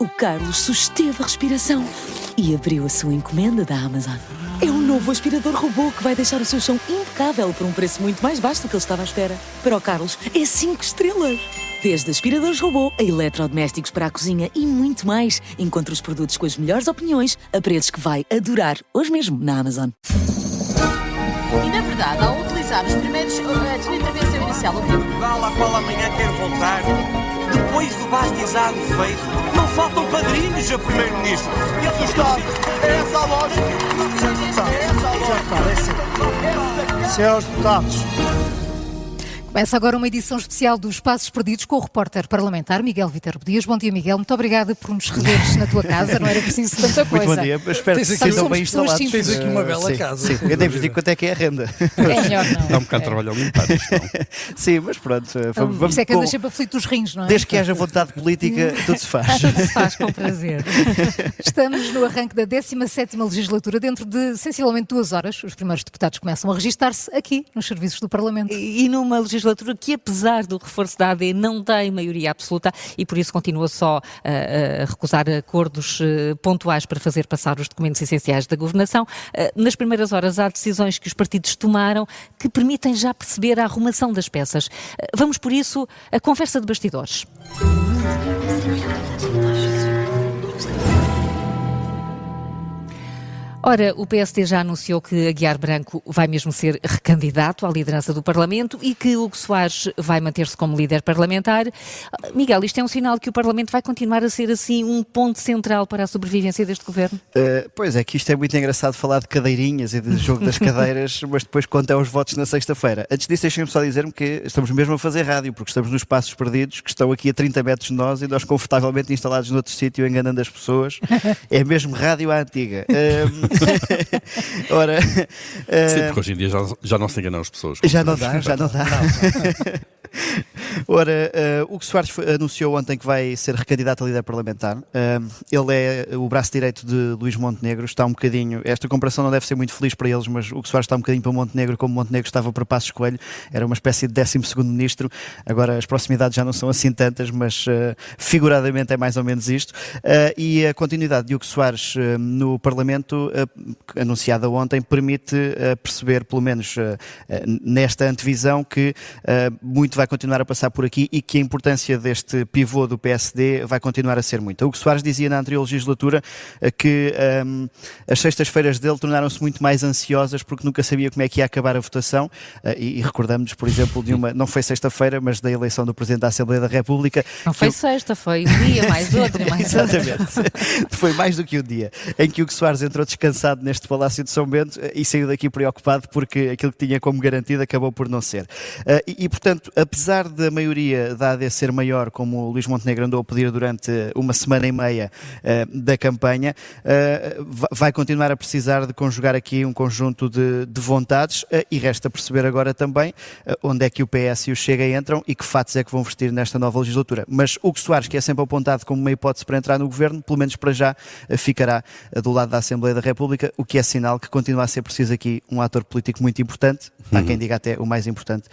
O Carlos susteve a respiração e abriu a sua encomenda da Amazon. É um novo aspirador robô que vai deixar o seu chão impecável por um preço muito mais baixo do que ele estava à espera. Para o Carlos, é 5 estrelas. Desde aspiradores robô a eletrodomésticos para a cozinha e muito mais. Encontre os produtos com as melhores opiniões a preços que vai adorar hoje mesmo na Amazon. E na verdade, ao utilizar a sua intervenção inicial, Portugal, à qual amanhã quer voltar, depois do bastizado feito, não faltam padrinhos a primeiro-ministro. E aqui está, é essa a lógica. É essa a lógica. Senhores deputados. Começa agora uma edição especial dos Passos Perdidos com o repórter parlamentar Miguel Viterbo Dias. Bom dia, Miguel. Muito obrigada por nos receberes na tua casa. Não era preciso tanta coisa. Muito bom dia. Espero que sejam bem instalados. Tens aqui uma bela casa. Sim. Eu devo dizer quanto é que é a renda. É melhor não. Dá um bocado de trabalho a limpar isto, não? Sim, mas pronto. Vamos Isso é que andas sempre aflito dos rins, não é? Desde que haja vontade política, tudo se faz. Tudo se faz com prazer. Estamos no arranque da 17ª legislatura. Dentro de, sensivelmente, 2 horas, os primeiros deputados começam a registar-se aqui, nos serviços do Parlamento. e numa legislatura que, apesar do reforço da AD, não tem maioria absoluta e por isso continua só a recusar acordos pontuais para fazer passar os documentos essenciais da governação. Nas primeiras horas há decisões que os partidos tomaram que permitem já perceber a arrumação das peças. Vamos, por isso, à conversa de bastidores. Ora, o PSD já anunciou que Aguiar Branco vai mesmo ser recandidato à liderança do Parlamento e que Hugo Soares vai manter-se como líder parlamentar. Miguel, isto é um sinal que o Parlamento vai continuar a ser assim um ponto central para a sobrevivência deste governo? Pois é, que isto é muito engraçado falar de cadeirinhas e de jogo das cadeiras, mas depois conta os votos na sexta-feira. Antes disso, deixem-me só dizer-me que estamos mesmo a fazer rádio, porque estamos nos Passos Perdidos, que estão aqui a 30 metros de nós e nós confortavelmente instalados noutro sítio, enganando as pessoas. É mesmo rádio à antiga. Ora, Sim, porque hoje em dia já não se enganam as pessoas. Já não dá. Ora, Hugo Soares anunciou ontem que vai ser recandidato a líder parlamentar. Ele é o braço direito de Luís Montenegro. Está um bocadinho, esta comparação não deve ser muito feliz para eles, mas Hugo Soares está um bocadinho para Montenegro, como Montenegro estava para Passos Coelho. Era uma espécie de 12º ministro. Agora as proximidades já não são assim tantas, mas figuradamente é mais ou menos isto. E a continuidade de Hugo Soares no Parlamento, anunciada ontem, permite perceber, pelo menos nesta antevisão, que muito vai continuar a passar por aqui e que a importância deste pivô do PSD vai continuar a ser muita. Hugo Soares dizia na anterior legislatura que as sextas-feiras dele tornaram-se muito mais ansiosas porque nunca sabia como é que ia acabar a votação e recordamos-nos, por exemplo, de uma, não foi sexta-feira, mas da eleição do Presidente da Assembleia da República. Não foi sexta, foi um dia, mais outro, mais outro. Exatamente. Foi mais do que um dia em que Hugo Soares entrou descansado neste Palácio de São Bento e saiu daqui preocupado porque aquilo que tinha como garantido acabou por não ser. Portanto, apesar da maioria da AD ser maior, como o Luís Montenegro andou a pedir durante uma semana e meia da campanha, vai continuar a precisar de conjugar aqui um conjunto de vontades e resta perceber agora também onde é que o PS e o Chega entram e que fatos é que vão vestir nesta nova legislatura. Mas Hugo Soares, que é sempre apontado como uma hipótese para entrar no governo, pelo menos para já ficará do lado da Assembleia da República, o que é sinal que continua a ser preciso aqui um ator político muito importante, há quem diga até o mais importante,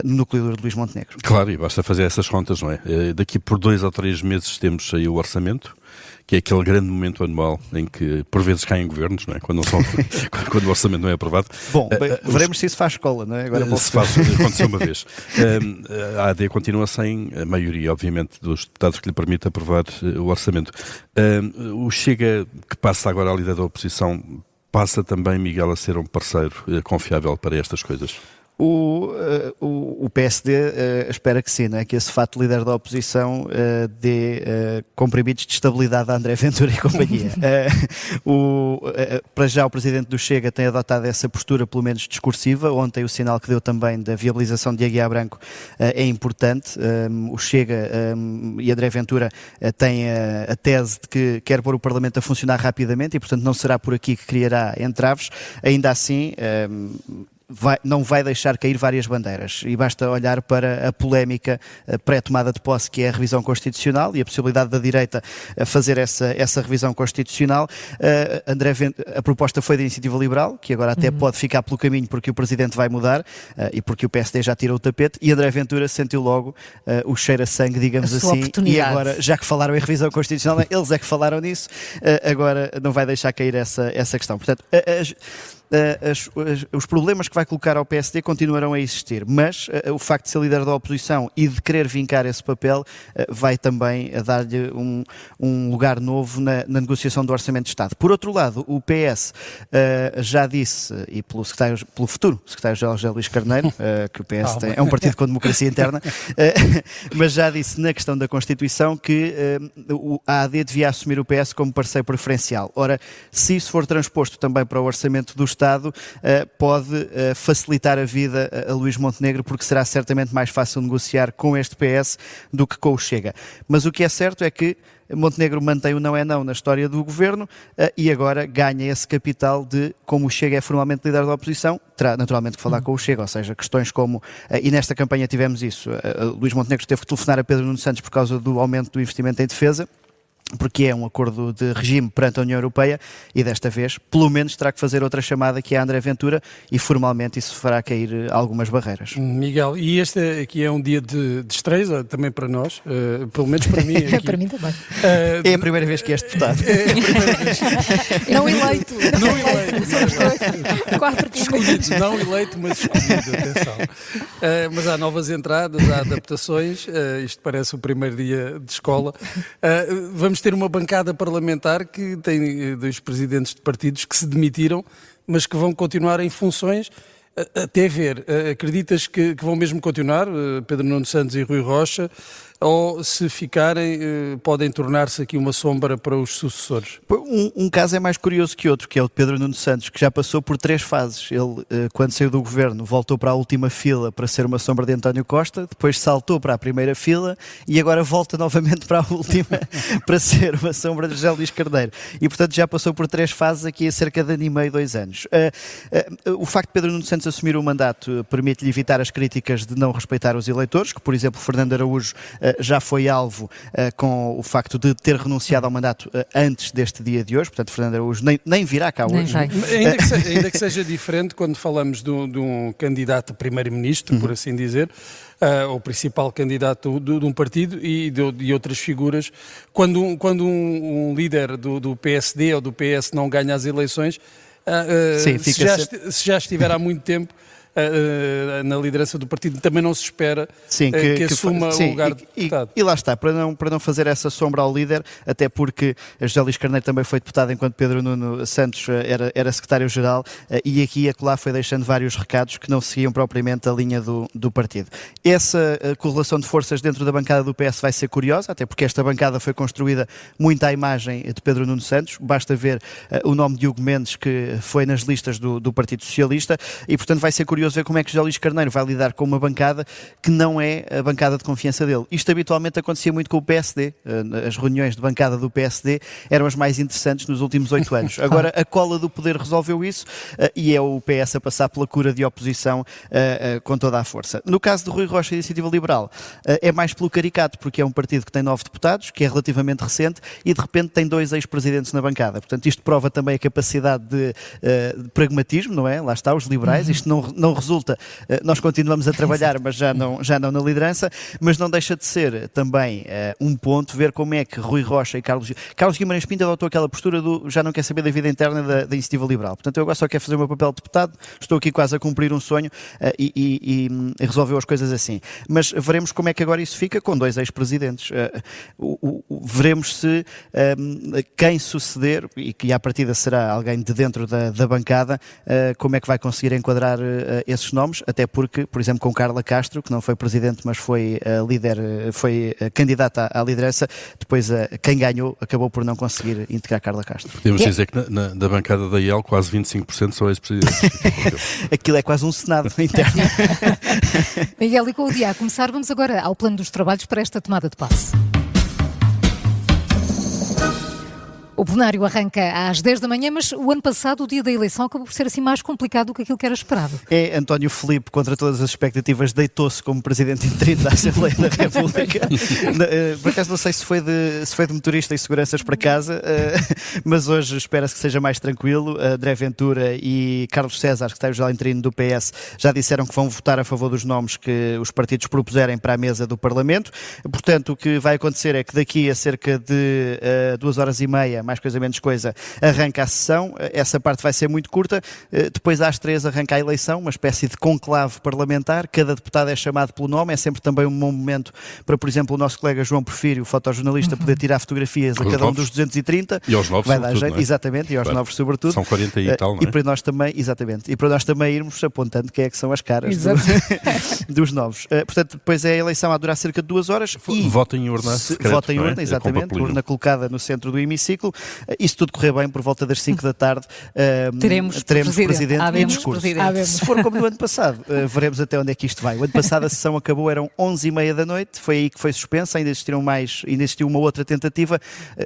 no núcleo duro de Luís Montenegro. Claro, e basta fazer essas contas, não é? Daqui por 2 ou 3 meses temos aí o orçamento, que é aquele grande momento anual em que por vezes caem governos, não é? Quando o orçamento não é aprovado. Bom, veremos se isso faz escola, não é? Agora se faz, aconteceu uma vez. A AD continua sem a maioria, obviamente, dos deputados que lhe permite aprovar o orçamento. O Chega, que passa agora à líder da oposição, passa também, Miguel, a ser um parceiro confiável para estas coisas? O PSD espera que sim, não é? Que esse fato de líder da oposição dê comprimidos de estabilidade a André Ventura e companhia. Para já o Presidente do Chega tem adotado essa postura, pelo menos discursiva. Ontem o sinal que deu também da viabilização de Aguiar Branco é importante. O Chega e André Ventura têm a tese de que quer pôr o Parlamento a funcionar rapidamente e, portanto, não será por aqui que criará entraves. Ainda assim, não vai deixar cair várias bandeiras. E basta olhar para a polémica pré-tomada de posse, que é a revisão constitucional e a possibilidade da direita fazer essa revisão constitucional. A proposta foi da Iniciativa Liberal, que agora até pode ficar pelo caminho porque o Presidente vai mudar e porque o PSD já tirou o tapete, e André Ventura sentiu logo o cheiro a sangue, digamos assim, e agora, já que falaram em revisão constitucional, eles é que falaram nisso, agora não vai deixar cair essa questão. Portanto, os problemas que vai colocar ao PSD continuarão a existir, mas o facto de ser líder da oposição e de querer vincar esse papel vai também dar-lhe um lugar novo na negociação do Orçamento de Estado. Por outro lado, o PS já disse, e pelo futuro secretário-geral José Luís Carneiro, que o PS é um partido com democracia interna, mas já disse na questão da Constituição que a AD devia assumir o PS como parceiro preferencial. Ora, se isso for transposto também para o Orçamento do Estado, pode facilitar a vida a Luís Montenegro, porque será certamente mais fácil negociar com este PS do que com o Chega. Mas o que é certo é que Montenegro mantém o não é não na história do governo e agora ganha esse capital de, como o Chega é formalmente líder da oposição, terá naturalmente que falar com o Chega, ou seja, questões como, e nesta campanha tivemos isso, Luís Montenegro teve que telefonar a Pedro Nuno Santos por causa do aumento do investimento em defesa, porque é um acordo de regime perante a União Europeia, e desta vez, pelo menos, terá que fazer outra chamada, que é a André Ventura, e formalmente isso fará cair algumas barreiras. Miguel, e este aqui é um dia de estreia, também para nós, pelo menos para mim. Aqui. Para mim também. É a primeira vez que és deputado. É a primeira vez. Não eleito. Não eleito. Somos dois. 4 Escolhido, não eleito, mas escolhido, atenção. Mas há novas entradas, há adaptações, isto parece o primeiro dia de escola. Vamos ter uma bancada parlamentar que tem 2 presidentes de partidos que se demitiram, mas que vão continuar em funções até ver. Acreditas que vão mesmo continuar, Pedro Nuno Santos e Rui Rocha, ou se ficarem, podem tornar-se aqui uma sombra para os sucessores? Um caso é mais curioso que outro, que é o de Pedro Nuno Santos, que já passou por 3 fases. Ele, quando saiu do governo, voltou para a última fila para ser uma sombra de António Costa, depois saltou para a primeira fila e agora volta novamente para a última para ser uma sombra de José Luís Carneiro. E, portanto, já passou por 3 fases aqui a cerca de ano e meio, 2 anos. O facto de Pedro Nuno Santos assumir o mandato permite-lhe evitar as críticas de não respeitar os eleitores, que, por exemplo, Fernando Araújo já foi alvo com o facto de ter renunciado ao mandato antes deste dia de hoje, portanto Fernando Araújo nem virá cá hoje. Ainda que seja diferente quando falamos de um candidato a primeiro-ministro, por assim dizer, ou principal candidato de um partido e de outras figuras, quando um líder do PSD ou do PS não ganha as eleições, Sim, se já estiver há muito tempo na liderança do partido, também não se espera que assuma o lugar de deputado. E lá está, para não fazer essa sombra ao líder, até porque José Luís Carneiro também foi deputado enquanto Pedro Nuno Santos era secretário-geral, e aqui e acolá foi deixando vários recados que não seguiam propriamente a linha do partido. Essa correlação de forças dentro da bancada do PS vai ser curiosa, até porque esta bancada foi construída muito à imagem de Pedro Nuno Santos, basta ver o nome de Hugo Mendes, que foi nas listas do Partido Socialista, e portanto vai ser curioso ver como é que José Luís Carneiro vai lidar com uma bancada que não é a bancada de confiança dele. Isto habitualmente acontecia muito com o PSD. As reuniões de bancada do PSD eram as mais interessantes nos últimos 8 anos. Agora a cola do poder resolveu isso e é o PS a passar pela cura de oposição com toda a força. No caso de Rui Rocha e Iniciativa Liberal, é mais pelo caricato, porque é um partido que tem 9 deputados, que é relativamente recente, e de repente tem 2 ex-presidentes na bancada. Portanto, isto prova também a capacidade de pragmatismo, não é? Lá está, os liberais. Isto não resulta, nós continuamos a trabalhar, mas já não na liderança, mas não deixa de ser também um ponto ver como é que Rui Rocha e Carlos Guimarães Pinto adotou aquela postura do já não quer saber da vida interna da Iniciativa Liberal. Portanto, eu agora só quero fazer o meu papel de deputado, estou aqui quase a cumprir um sonho e resolveu as coisas assim. Mas veremos como é que agora isso fica com 2 ex-presidentes. Veremos se quem suceder, e que à partida será alguém de dentro da bancada, como é que vai conseguir enquadrar esses nomes, até porque, por exemplo, com Carla Castro, que não foi presidente, mas foi líder, foi candidata à liderança, depois quem ganhou acabou por não conseguir integrar Carla Castro. Podemos dizer que na bancada da IEL quase 25% são ex-presidentes. Aquilo é quase um Senado interno. Miguel, e com o dia a começar, vamos agora ao plano dos trabalhos para esta tomada de posse. O plenário arranca às 10 da manhã, mas o ano passado, o dia da eleição, acabou por ser assim mais complicado do que aquilo que era esperado. António Filipe, contra todas as expectativas, deitou-se como presidente interino da Assembleia da República. Por acaso não sei se foi de motorista e seguranças para casa, mas hoje espera-se que seja mais tranquilo. André Ventura e Carlos César, secretário-geral interino do PS, já disseram que vão votar a favor dos nomes que os partidos propuserem para a mesa do Parlamento. Portanto, o que vai acontecer é que daqui a cerca de 2h30, mais coisa menos coisa, arranca a sessão. Essa parte vai ser muito curta. Depois às 3 arranca a eleição, uma espécie de conclave parlamentar. Cada deputado é chamado pelo nome. É sempre também um bom momento para, por exemplo, o nosso colega João Porfírio, fotojornalista, poder tirar fotografias a cada um dos 230. E aos novos, vai dar jeito, não é? Exatamente, e aos novos sobretudo. São 40 e tal, não é? E para nós também, exatamente, e para nós também irmos apontando quem é que são as caras dos novos. Portanto, depois é a eleição a durar cerca de 2 horas. Vota em urna secreto, Vota em não é? urna, exatamente, urna colocada no centro do hemiciclo. E se tudo correr bem, por volta das 5 da tarde, teremos presidente e Havemos discurso. presidente. Se for como no ano passado, veremos até onde é que isto vai. O ano passado a sessão acabou, eram 11h30 da noite, foi aí que foi suspensa, ainda existiu uma outra tentativa,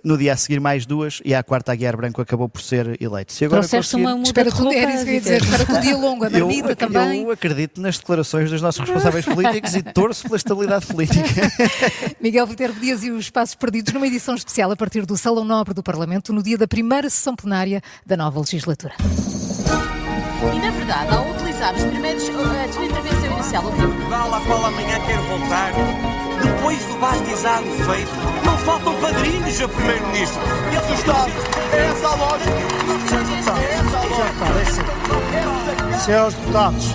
no dia a seguir mais 2, e à quarta a Guiar Branco acabou por ser eleito. Se agora Trouxeste uma muda Espera de tudo, roupa, era isso que eu ia dizer. Espera tudo dia longo, a marmita também. Eu acredito nas declarações dos nossos responsáveis políticos e torço pela estabilidade política. Miguel Viterbo Dias e os Passos Perdidos numa edição especial a partir do Salão Nobre do Parlamento no dia da primeira sessão plenária da nova legislatura. E na verdade, ao utilizar a sua intervenção inicial, o tempo Vale a qual amanhã quer voltar. Depois do bastizado feito, não faltam padrinhos a primeiro-ministro. E a Estado, é essa a lógica. É essa a lógica. Senhores deputados,